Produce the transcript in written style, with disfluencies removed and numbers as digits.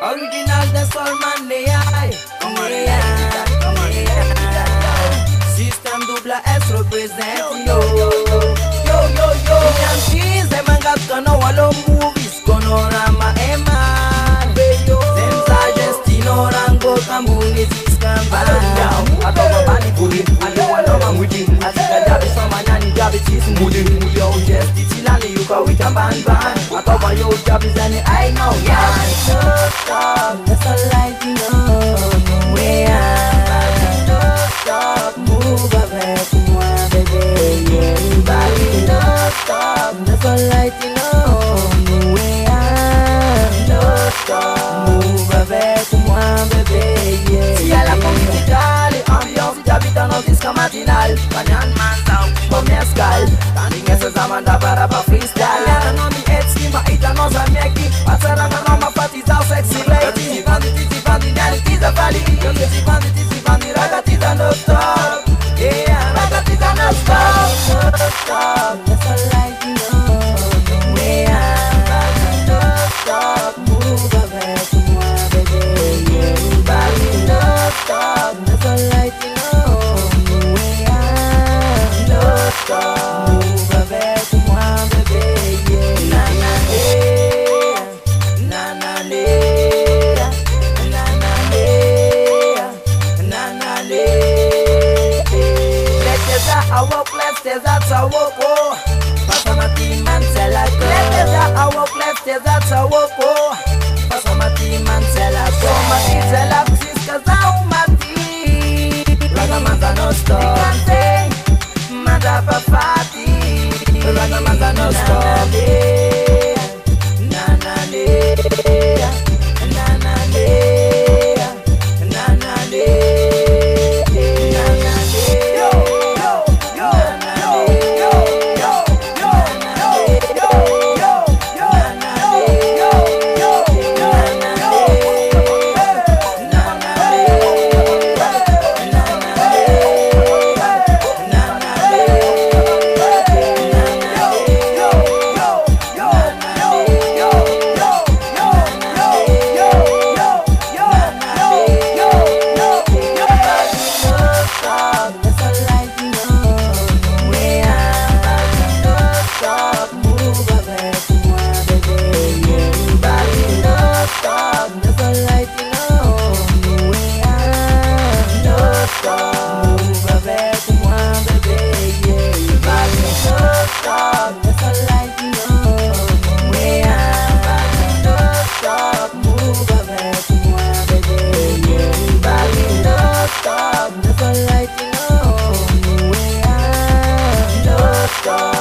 Original dancehall man, System double S represent yo. Yankees, them and got gonna wallow movies, Conorama, Eman. Them Sagestino, Rango, Camunis, Scambal. I thought my body booty, I know I know I'm with it. I think I got it from my nanny, got it, it's moody. Yo, just it's Ilani, you go with a band. I thought my old job is any, I know, yeah. Stop, that's all I know. We are stop, move avec moi, bébé. Everybody don't stop, that's all I know. We are stop, move avec moi, bébé. Si à la comunitale, ambiance, j'habite en disque matinal. Banyan manzao, commercial. Tandis que ces amanda para pa freestyle. Yara no mi head schema, ita no zamieki. Pasara na no ma fatizao, sexy lady. Tizi bandi, nyali tiza vali. Tizi bandi, ragatiza no stop. Yeah, ragatiza no stop. No stop, that's all I know. Yeah, no stop, move avec moi, bébé. Everybody no stop, that's all I know. Yeah, no stop, move avec moi, bébé. Na na na na na na na na. I walk left, that's I walk, oh. Passa ma team and sell a go. I walk left, that's I walk, oh. Passa ma team and sell a go. My team sell a sis, cause I'm my team. Ragamanza no stop. Manda pa fati. Ragamanza no stop. Na na na na na na na na. Stop.